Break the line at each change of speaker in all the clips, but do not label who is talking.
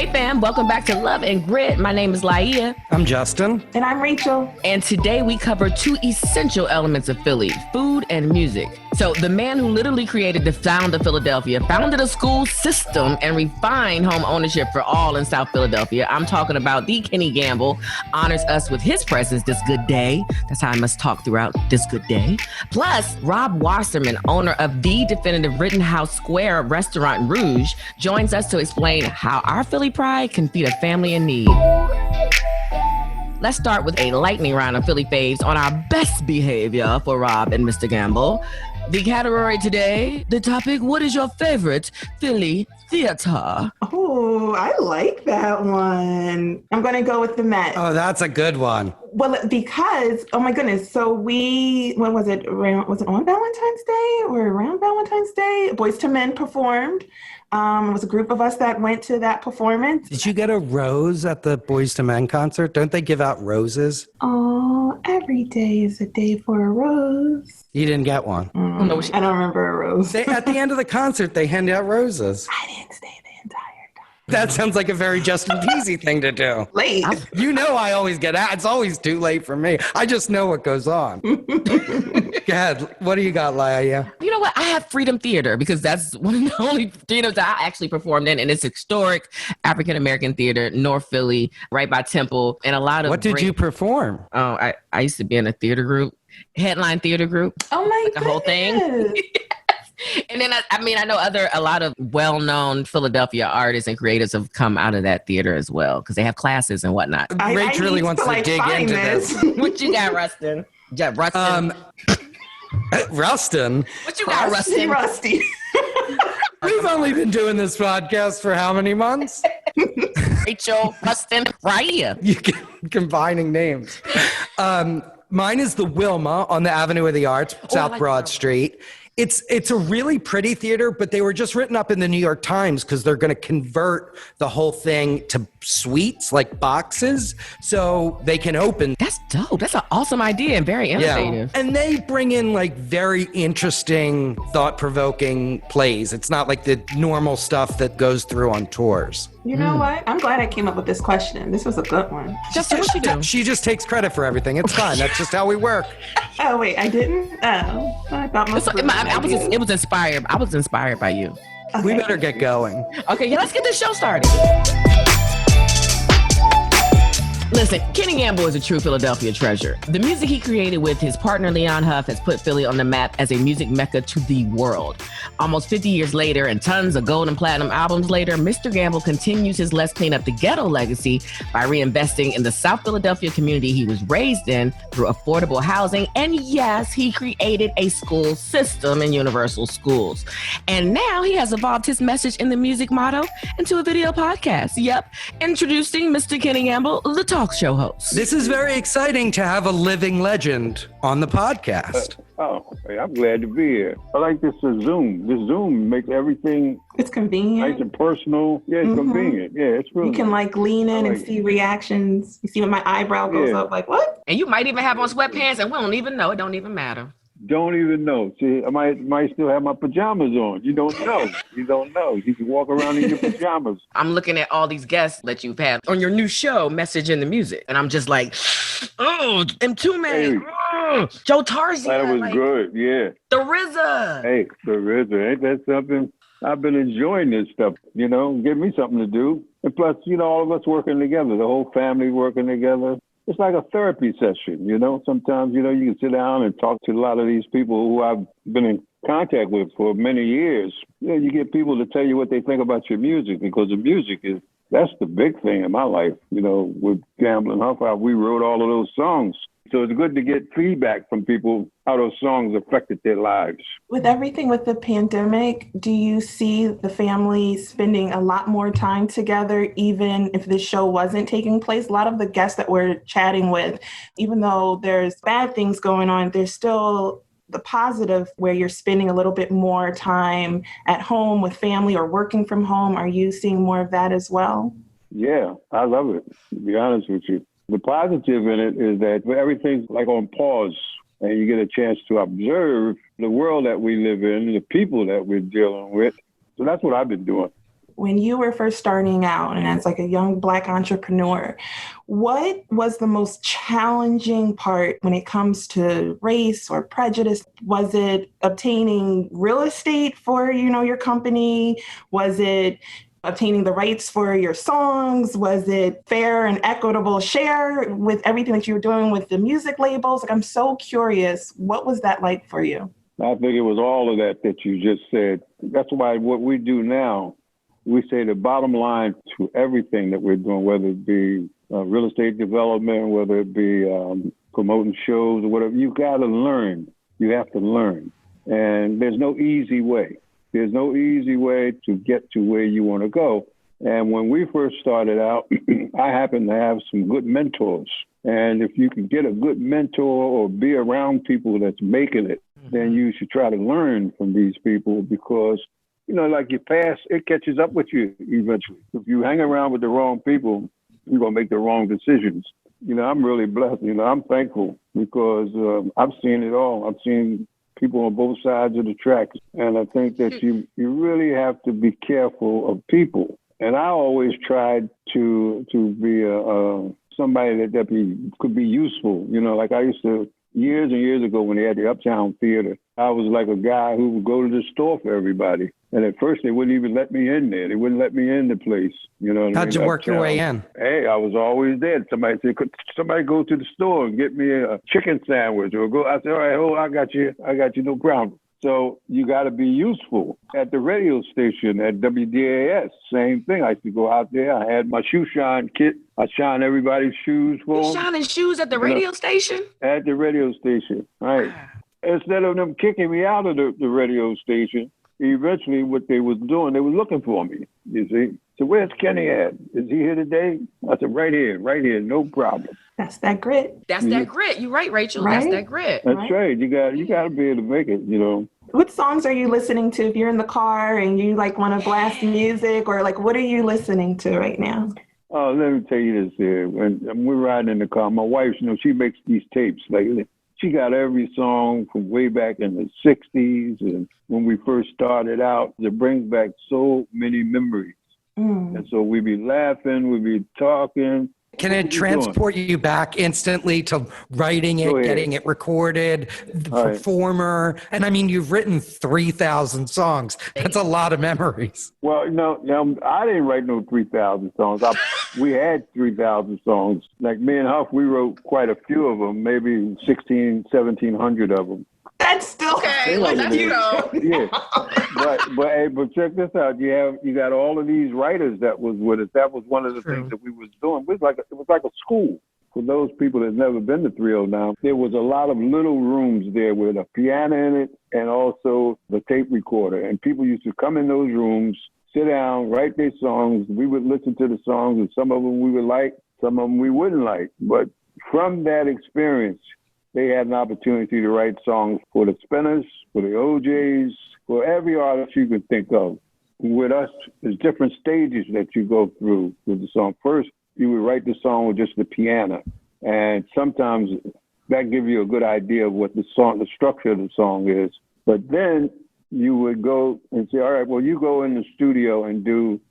Hey fam, welcome back to Love and Grit. My name is Laia.
I'm Justin.
And I'm Rachel.
And today we cover two essential elements of Philly, food and music. So the man who literally created the sound of Philadelphia, founded a school system and refined home ownership for all in South Philadelphia. I'm talking about the Kenny Gamble, honors us with his presence this good day. That's how I must talk throughout this good day. Plus, Rob Wasserman, owner of the definitive Rittenhouse Square restaurant Rouge, joins us to explain how our Philly pride can feed a family in need. Let's start with a lightning round of Philly faves on our best behavior for Rob and Mr. Gamble. The category today, the topic, what is your favorite Philly theater?
Oh, I like that one. I'm going to go with the Met.
Oh, that's a good one.
Well, because, oh my goodness. So when was it? Was it on Valentine's Day or around Valentine's Day? Boyz II Men performed. It was a group of us that went to that performance.
Did you get a rose at the Boyz II Men concert? Don't they give out roses?
Oh, every day is a day for a rose.
You didn't get one.
I don't remember a rose.
At the end of the concert, they hand out roses.
I didn't stay the entire time.
That sounds like a very Justin Peasy thing to do.
Late.
You know I always get out. It's always too late for me. I just know what goes on. Go ahead. What do you got, Laia?
You know what? I have Freedom Theater because that's one of the only theaters I actually performed in. And it's historic African-American theater, North Philly, right by Temple. And a lot of
What did you perform?
Oh, I used to be in a theater group, headline theater group.
Oh my
like the whole thing. And then, I know a lot of well-known Philadelphia artists and creatives have come out of that theater as well because they have classes and whatnot.
Rach really wants to dig into this.
What you got, Rustin? Yeah, Rustin.
Rustin?
What you got, Rustin?
Rusty.
We've only been doing this podcast for how many months?
Rachel, Rustin, Raya.
You combining names. Mine is the Wilma on the Avenue of the Arts, South Broad Street. It's a really pretty theater, but they were just written up in the New York Times because they're going to convert the whole thing to suites, like boxes, so they can open.
That's dope. That's an awesome idea and very innovative.
Yeah. And they bring in like very interesting, thought-provoking plays. It's not like the normal stuff that goes through on tours.
You know what? I'm glad I came up with this question. This was a good one.
Just what you do.
She just takes credit for everything. It's fine. That's just how we work.
Oh, wait, I didn't? Oh, I thought
it was inspired. I was inspired by you.
Okay.
We better get going.
Okay, yeah, let's get this show started. Listen, Kenny Gamble is a true Philadelphia treasure. The music he created with his partner Leon Huff has put Philly on the map as a music mecca to the world. Almost 50 years later and tons of gold and platinum albums later, Mr. Gamble continues his Let's Clean Up the Ghetto legacy by reinvesting in the South Philadelphia community he was raised in through affordable housing. And yes, he created a school system in universal schools. And now he has evolved his message in the music motto into a video podcast. Yep, introducing Mr. Kenny Gamble, the talk show host.
This is very exciting to have a living legend on the podcast.
I'm glad to be here. I like this Zoom. This Zoom makes everything
it's convenient.
nice and personal. Yeah, it's convenient. Yeah, it's really.
You can like lean in and see reactions. You see when my eyebrow goes up, like what?
And you might even have on sweatpants and we don't even know. It don't even matter.
Don't even know. See, I might still have my pajamas on. You don't know. You don't know. You can walk around in your pajamas.
I'm looking at all these guests that you've had on your new show, Message in the Music. And I'm just like, oh, them two men. Hey. Joe Tarzan.
That was good, yeah.
The RZA.
Hey, the RZA. Ain't that something? I've been enjoying this stuff, give me something to do. And plus, all of us working together, the whole family working together. It's like a therapy session, Sometimes, you can sit down and talk to a lot of these people who I've been in contact with for many years. You get people to tell you what they think about your music because the music that's the big thing in my life. With Gamble and Huff, we wrote all of those songs. So it's good to get feedback from people how those songs affected their lives.
With everything with the pandemic, do you see the family spending a lot more time together, even if this show wasn't taking place? A lot of the guests that we're chatting with, even though there's bad things going on, there's still the positive where you're spending a little bit more time at home with family or working from home. Are you seeing more of that as well?
Yeah, I love it, to be honest with you. The positive in it is that everything's like on pause and you get a chance to observe the world that we live in, the people that we're dealing with. So that's what I've been doing.
When you were first starting out and as like a young Black entrepreneur, what was the most challenging part when it comes to race or prejudice? Was it obtaining real estate for, your company? Was it obtaining the rights for your songs? Was it fair and equitable share with everything that you were doing with the music labels? Like, I'm so curious, what was that like for you?
I think it was all of that you just said. That's why what we do now, we say the bottom line to everything that we're doing, whether it be real estate development, whether it be promoting shows or whatever, you got to learn. You have to learn. And there's no easy way. There's no easy way to get to where you want to go. And when we first started out, I happened to have some good mentors. And if you can get a good mentor or be around people that's making it, then you should try to learn from these people because, like your past, it catches up with you eventually. If you hang around with the wrong people, you're going to make the wrong decisions. I'm really blessed. I'm thankful because I've seen it all. I've seen people on both sides of the tracks. And I think that you really have to be careful of people. And I always tried to be somebody that could be useful. Like I used to, years and years ago when they had the Uptown Theater, I was like a guy who would go to the store for everybody. And at first they wouldn't even let me in there. They wouldn't let me in the place.
How'd you work your way in?
Hey, I was always there. Somebody said, could somebody go to the store and get me a chicken sandwich or go? I said, all right, I got you, no problem. So you got to be useful. At the radio station, at WDAS, same thing. I used to go out there. I had my shoe shine kit. I shine everybody's shoes for them.
You shining shoes at the radio station? At
the radio station, right. Instead of them kicking me out of the radio station, eventually what they was doing, they were looking for me, you see. So where's Kenny at? Is he here today? I said, right here, no problem.
That's that grit.
That's that grit. You're right, Rachel.
Right?
That's that grit.
That's right. You got to be able to make it,
What songs are you listening to if you're in the car and you like want to blast music or like what are you listening to right now?
Oh, let me tell you this here. When we're riding in the car, my wife, she makes these tapes. Like she got every song from way back in the 60s and when we first started out. It brings back so many memories. And so we be laughing, we be talking.
Can it transport you back instantly to writing it, getting it recorded, the performer? And I mean, you've written 3,000 songs. That's a lot of memories.
Well, I didn't write no 3,000 songs. We had 3,000 songs. Like me and Huff, we wrote quite a few of them, maybe 1,700 of them.
That's still
okay.
Yeah, but check this out. You got all of these writers that was with us. That was one of the things that we was doing. It was like a school for those people that's never been to 309. There was a lot of little rooms there with a piano in it and also the tape recorder. And people used to come in those rooms, sit down, write their songs. We would listen to the songs, and some of them we would like, some of them we wouldn't like. But from that experience, they had an opportunity to write songs for the Spinners, for the OJs, for every artist you could think of. With us, there's different stages that you go through with the song. First, you would write the song with just the piano. And sometimes that gives you a good idea of what the structure of the song is. But then you would go and say, all right, well, you go in the studio and do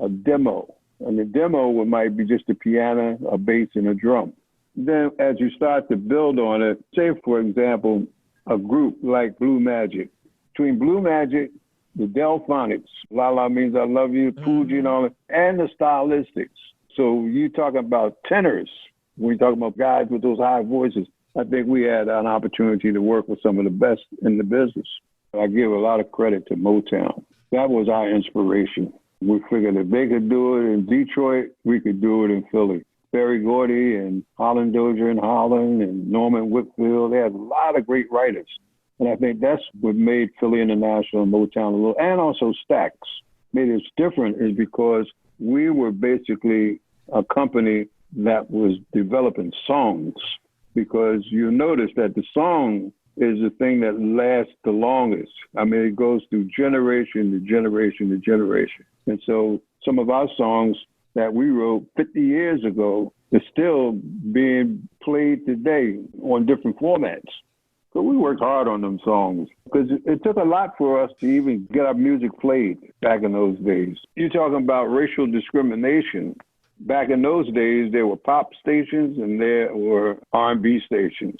a demo. And the demo might be just a piano, a bass, and a drum. Then as you start to build on it, say, for example, a group like Blue Magic. Between Blue Magic, the Delphonics, La La Means I Love You, Fuji and all that, and the Stylistics. So you talking about tenors, when you talking about guys with those high voices, I think we had an opportunity to work with some of the best in the business. I give a lot of credit to Motown. That was our inspiration. We figured if they could do it in Detroit, we could do it in Philly. Barry Gordy and Holland Dozier in Holland and Norman Whitfield. They had a lot of great writers. And I think that's what made Philly International and Motown a little, and also Stax. Made it different is because we were basically a company that was developing songs, because you notice that the song is the thing that lasts the longest. I mean, it goes through generation to generation to generation. And so some of our songs that we wrote 50 years ago is still being played today on different formats. But we worked hard on them songs because it took a lot for us to even get our music played back in those days. You're talking about racial discrimination. Back in those days, there were pop stations and there were R&B stations.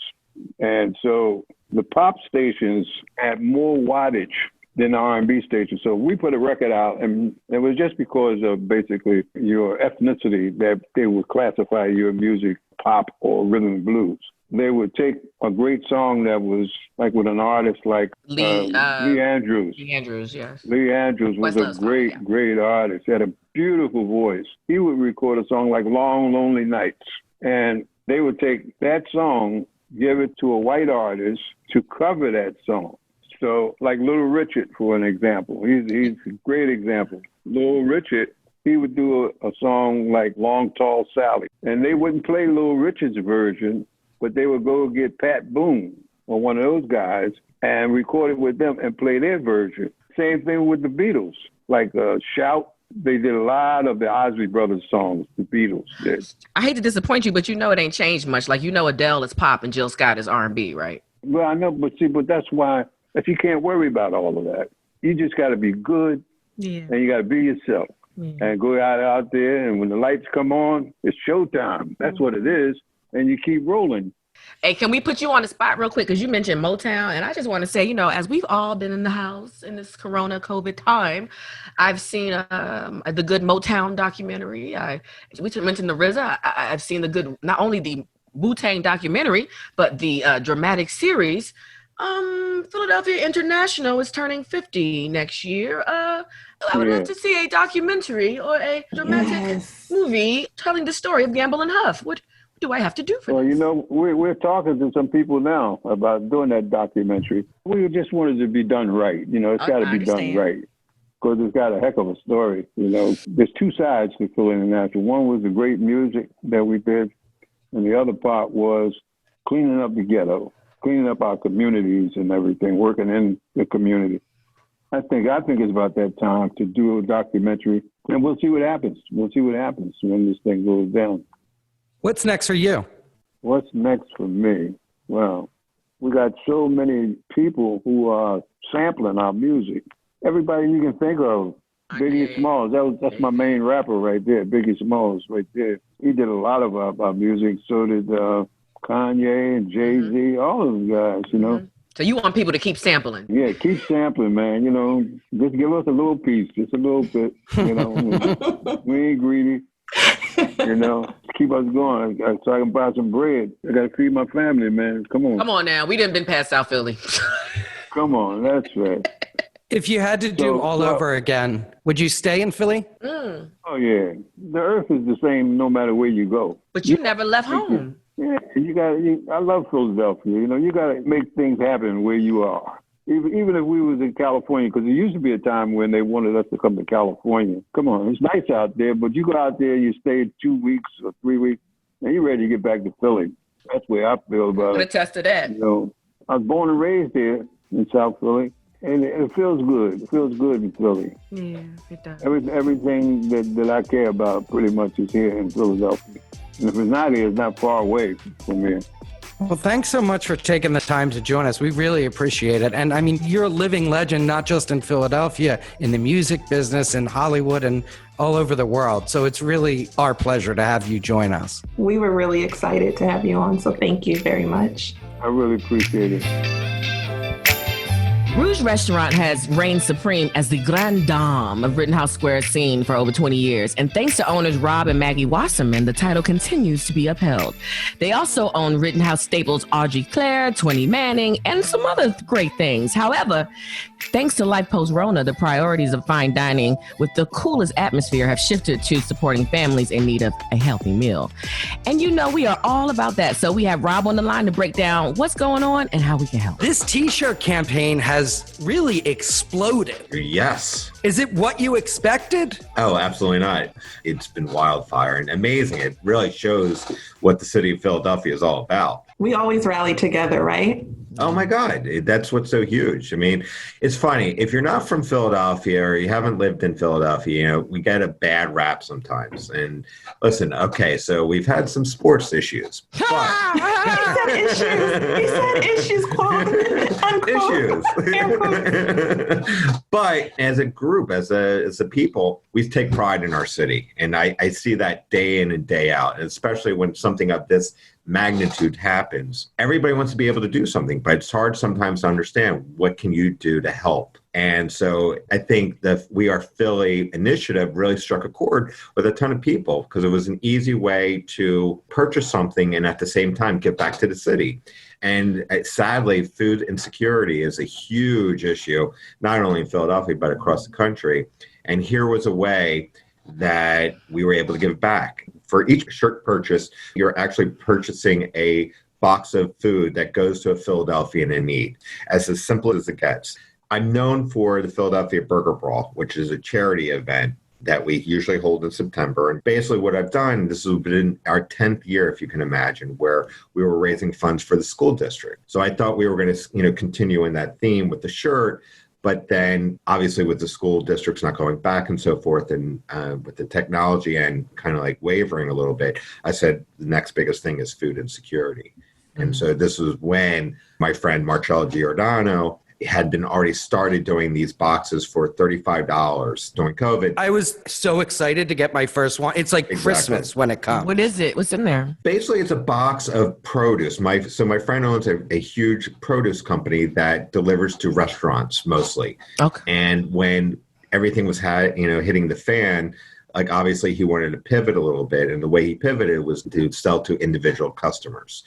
And so the pop stations had more wattage than the R&B stations. So we put a record out, and it was just because of basically your ethnicity that they would classify your music pop or rhythm and blues. They would take a great song that was like with an artist like Lee Andrews.
Lee Andrews, yes.
Lee Andrews was a great artist. He had a beautiful voice. He would record a song like Long Lonely Nights. And they would take that song, give it to a white artist to cover that song. So like Little Richard, for an example. He's a great example. Little Richard, he would do a song like Long Tall Sally. And they wouldn't play Little Richard's version, but they would go get Pat Boone or one of those guys and record it with them and play their version. Same thing with the Beatles, like Shout. They did a lot of the Audrey brothers songs, the Beatles did.
I hate to disappoint you, but you know it ain't changed much. Like, you know Adele is pop and Jill Scott is R&B, right?
Well, I know, but that's why if you can't worry about all of that. You just got to be good, and you got to be yourself. And go out there, and when the lights come on, it's showtime. That's what it is. And you keep rolling.
Hey, can we put you on the spot real quick? Because you mentioned Motown. And I just want to say, as we've all been in the house in this Corona COVID time, I've seen the good Motown documentary. We mentioned the RZA. I've seen the good, not only the Wu-Tang documentary, but the dramatic series. Philadelphia International is turning 50 next year. I would love to see a documentary or a dramatic movie telling the story of Gamble and Huff. What do I have to do for this?
Well, we're talking to some people now about doing that documentary. We just wanted it to be done right. It's got to be done right because it's got a heck of a story. There's two sides to Philly International. One was the great music that we did, and the other part was cleaning up the ghetto, cleaning up our communities and everything, working in the community. I think it's about that time to do a documentary, and we'll see what happens. We'll see what happens when this thing goes down.
What's next for you?
What's next for me? Well, we got so many people who are sampling our music. Everybody you can think of. Biggie Smalls, that's my main rapper right there. Biggie Smalls right there. He did a lot of our music. So did Kanye and Jay-Z, all of those guys,
So you want people to keep sampling?
Yeah, keep sampling, man. Just give us a little piece, just a little bit. We ain't greedy. Keep us going so I can buy some bread. I got to feed my family, man. Come on.
Come on now. We done been past South Philly.
Come on. That's right.
If you had to do all over again, would you stay in Philly?
Oh, yeah. The earth is the same no matter where you go.
But you never left home.
Yeah, I love Philadelphia. You got to make things happen where you are. Even if we was in California, because there used to be a time when they wanted us to come to California. Come on, it's nice out there, but you go out there, you stay 2 weeks or 3 weeks, and you're ready to get back to Philly. That's the way I feel about it.
I attest to that.
I was born and raised here in South Philly, and it feels good. It feels good in Philly.
Yeah, it does.
Everything that I care about pretty much is here in Philadelphia. And if it's not here, it's not far away from here.
Well, thanks so much for taking the time to join us. We really appreciate it. And I mean, you're a living legend, not just in Philadelphia, in the music business, in Hollywood, and all over the world. So it's really our pleasure to have you join us.
We were really excited to have you on. So thank you very much.
I really appreciate it.
Rouge Restaurant has reigned supreme as the grande dame of Rittenhouse Square scene for over 20 years. And thanks to owners Rob and Maggie Wasserman, the title continues to be upheld. They also own Rittenhouse staples Audrey Claire, 20 Manning, and some other great things. However, thanks to life post-Rona, the priorities of fine dining with the coolest atmosphere have shifted to supporting families in need of a healthy meal. And we are all about that. So we have Rob on the line to break down what's going on and how we can help.
This t-shirt campaign has really exploded.
Yes.
Is it what you expected?
Oh, absolutely not. It's been wildfire and amazing. It really shows what the city of Philadelphia is all about.
We always rally together, right?
Oh my God, that's what's so huge. I mean, it's funny. If you're not from Philadelphia or you haven't lived in Philadelphia, we get a bad rap sometimes. And listen, okay, so we've had some sports issues. But
He said issues, quote, unquote.
Issues. But as a group, as a people, we take pride in our city. And I see that day in and day out, and especially when something of this magnitude happens. Everybody wants to be able to do something, but it's hard sometimes to understand what can you do to help. And so I think the We Are Philly initiative really struck a chord with a ton of people because it was an easy way to purchase something and at the same time give back to the city. And sadly, food insecurity is a huge issue, not only in Philadelphia, but across the country. And here was a way that we were able to give back. For each shirt purchase, you're actually purchasing a box of food that goes to a Philadelphian in need, as simple as it gets. I'm known for the Philadelphia Burger Brawl, which is a charity event that we usually hold in September. And basically what I've done, this has been our 10th year, if you can imagine, where we were raising funds for the school district. So I thought we were going to, continue in that theme with the shirt. But then obviously with the school districts not going back and so forth, and with the technology and kind of like wavering a little bit, I said the next biggest thing is food insecurity. Mm-hmm. And so this was when my friend Marcello Giordano had been already started doing these boxes for $35 during COVID.
I was so excited to get my first one. It's like Christmas when it comes.
What is it? What's in there?
Basically, it's a box of produce. My friend owns a huge produce company that delivers to restaurants mostly.
Okay.
And when everything was hitting the fan, like obviously he wanted to pivot a little bit, and the way he pivoted was to sell to individual customers.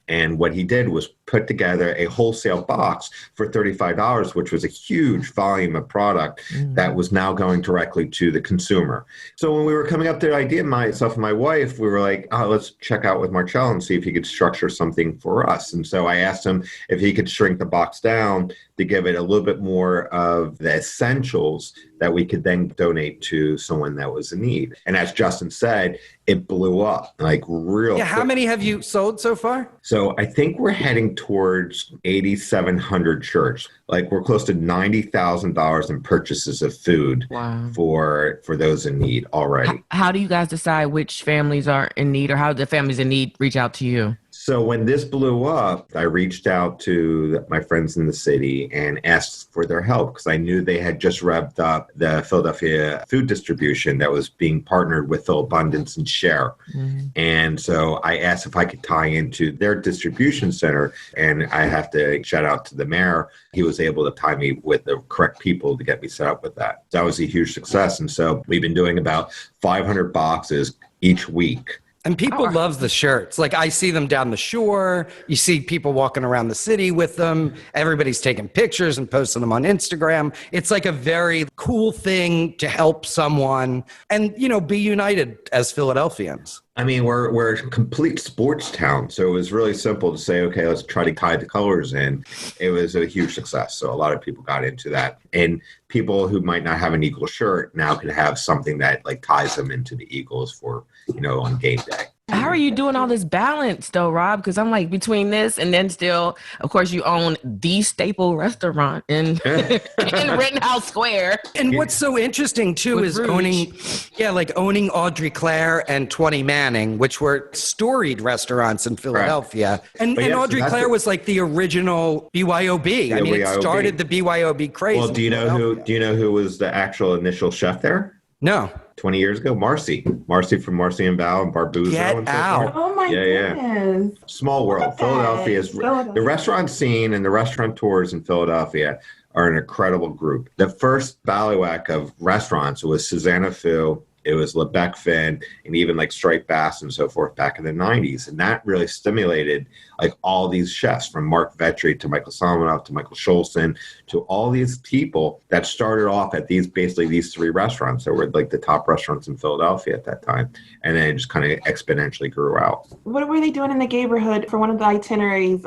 And what he did was put together a wholesale box for $35, which was a huge volume of product that was now going directly to the consumer. So when we were coming up to the idea, myself and my wife, we were like, let's check out with Marcello and see if he could structure something for us. And so I asked him if he could shrink the box down to give it a little bit more of the essentials that we could then donate to someone that was in need. And as Justin said, it blew up like real.
Yeah, how many have you sold so far?
So I think we're heading towards 8,700 shirts. Like we're close to $90,000 in purchases of food for those in need already.
How do you guys decide which families are in need, or how do the families in need reach out to you?
So when this blew up, I reached out to my friends in the city and asked for their help because I knew they had just revved up the Philadelphia food distribution that was being partnered with Phil Abundance and Share. Mm-hmm. And so I asked if I could tie into their distribution center, and I have to shout out to the mayor. He was able to tie me with the correct people to get me set up with that. That was a huge success. And so we've been doing about 500 boxes each week.
And people love the shirts. Like I see them down the shore. You see people walking around the city with them. Everybody's taking pictures and posting them on Instagram. It's like a very cool thing to help someone and, be united as Philadelphians.
I mean, we're a complete sports town. So it was really simple to say, okay, let's try to tie the colors in. It was a huge success. So a lot of people got into that. And people who might not have an Eagle shirt now could have something that like ties them into the Eagles for, on game day.
How are you doing all this balance though, Rob? Because I'm like between this and then still, of course, you own the staple restaurant in Rittenhouse Square.
And what's so interesting too is
Rouge.
owning Audrey Claire and 20 Manning, which were storied restaurants in Philadelphia. And Audrey Claire was like the original BYOB. I mean, it started the BYOB craze.
Well, do you know who was the actual initial chef there?
No.
20 years ago, Marcy from Marcy and Val and Barbuzzo.
Get out.
Oh my goodness.
Yeah. Small world. The restaurant scene and the restaurateurs in Philadelphia are an incredible group. The first bailiwick of restaurants was Susanna Fu. It was Lebec Finn and even like Striped Bass and so forth back in the 90s. And that really stimulated like all these chefs from Mark Vetri to Michael Solomonov to Michael Scholson to all these people that started off at these three restaurants that were like the top restaurants in Philadelphia at that time. And then it just kind of exponentially grew out.
What were they doing in the neighborhood for one of the itineraries?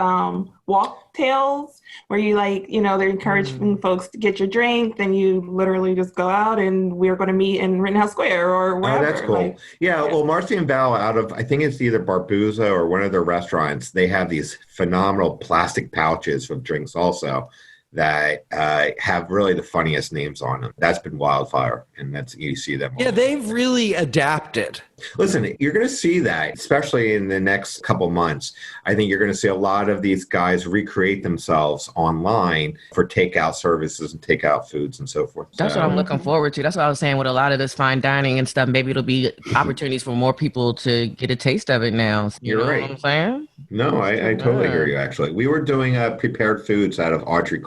walktails where you they're encouraging folks to get your drink. Then you literally just go out and we're going to meet in Rittenhouse Square or wherever.
Oh, that's cool. Well, Marcy and Val out of, I think it's either Barbuza or one of their restaurants, they have these phenomenal plastic pouches of drinks also that have really the funniest names on them. That's been Wildfire, and you see them.
Yeah, they've really adapted.
Listen, you're going to see that, especially in the next couple months. I think you're going to see a lot of these guys recreate themselves online for takeout services and takeout foods and so forth.
That's what I'm looking forward to. That's what I was saying with a lot of this fine dining and stuff. Maybe it'll be opportunities for more people to get a taste of it now.
You're right.
What I'm saying?
No, I totally hear you, actually. We were doing prepared foods out of Audrey,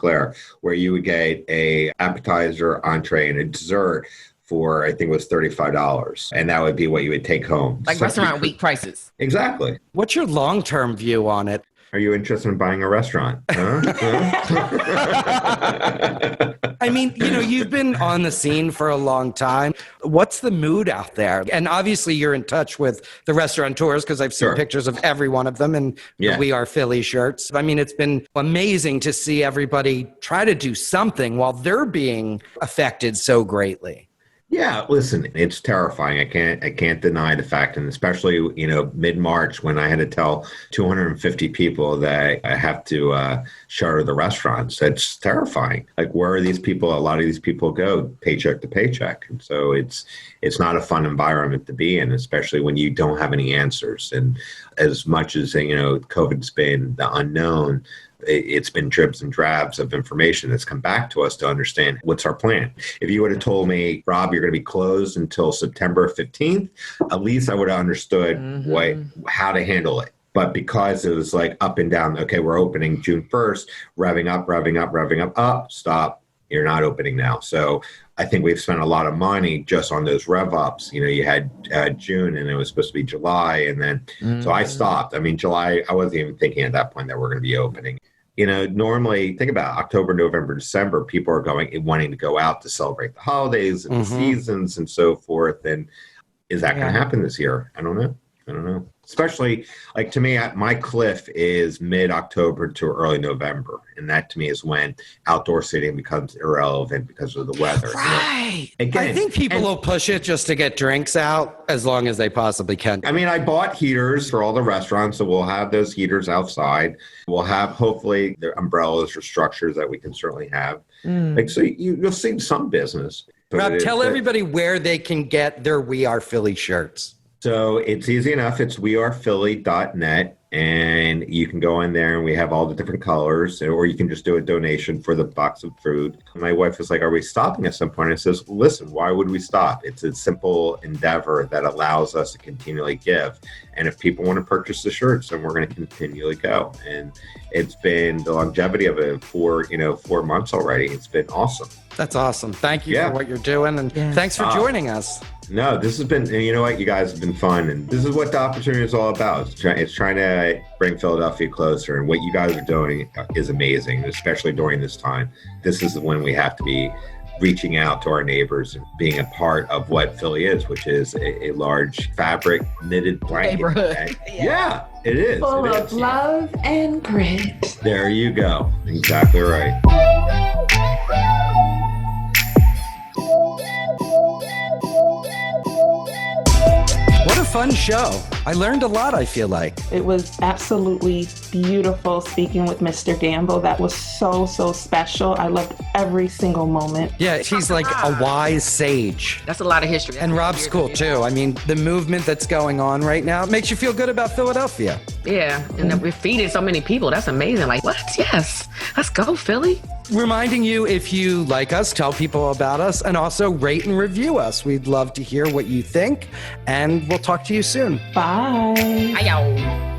where you would get a appetizer, entree, and a dessert for, I think it was $35. And that would be what you would take home.
Like restaurant week prices.
Exactly.
What's your long-term view on it?
Are you interested in buying a restaurant? Huh?
I mean, you've been on the scene for a long time. What's the mood out there? And obviously you're in touch with the restaurateurs because I've seen pictures of every one of them and the We Are Philly shirts. I mean, it's been amazing to see everybody try to do something while they're being affected so greatly.
Yeah, listen, it's terrifying. I can't deny the fact, and especially, mid-March when I had to tell 250 people that I have to shutter the restaurants. That's terrifying. Like, where are these people? A lot of these people go paycheck to paycheck. And so it's not a fun environment to be in, especially when you don't have any answers. And as much as, COVID's been the unknown, it's been dribs and drabs of information that's come back to us to understand what's our plan. If you would have told me, Rob, you're going to be closed until September 15th, at least I would have understood how to handle it. But because it was like up and down, okay, we're opening June 1st, revving up, stop, you're not opening now. So I think we've spent a lot of money just on those rev ups. You had June and it was supposed to be July. And then, so I stopped. I mean, July, I wasn't even thinking at that point that we're going to be opening. Normally think about October, November, December, people are wanting to go out to celebrate the holidays and the seasons and so forth. And is that going to happen this year? I don't know. Especially, like, to me, my cliff is mid-October to early November. And that, to me, is when outdoor seating becomes irrelevant because of the weather.
Right. Again, I think people will push it just to get drinks out as long as they possibly can.
I mean, I bought heaters for all the restaurants, so we'll have those heaters outside. We'll have, hopefully, the umbrellas or structures that we can certainly have. So you'll see some business.
Rob, tell everybody where they can get their We Are Philly shirts.
So it's easy enough. It's wearephilly.net, and you can go in there and we have all the different colors, or you can just do a donation for the box of food. My wife was like, are we stopping at some point? I says, listen, why would we stop? It's a simple endeavor that allows us to continually give. And if people want to purchase the shirts, then we're going to continually go. And it's been the longevity of it for 4 months already. It's been awesome.
That's awesome. Thank you for what you're doing. And thanks for joining us.
No, this has been, and you know what? You guys have been fun. And this is what the opportunity is all about. It's trying to bring Philadelphia closer. And what you guys are doing is amazing, especially during this time. This is when we have to be reaching out to our neighbors and being a part of what Philly is, which is a large fabric knitted blanket.
Neighborhood.
Yeah, it is.
Full of love and grit.
There you go. Exactly right.
What a fun show. I learned a lot, I feel like.
It was absolutely beautiful speaking with Mr. Gamble. That was so, so special. I loved every single moment.
Yeah, she's like a wise sage.
That's a lot of history.
And Rob's cool too. I mean, the movement that's going on right now makes you feel good about Philadelphia.
Yeah, and then we're feeding so many people. That's amazing. Like, what? Yes. Let's go, Philly.
Reminding you, if you like us, tell people about us, and also rate and review us. We'd love to hear what you think, and we'll talk to you soon.
Bye.
Ayo.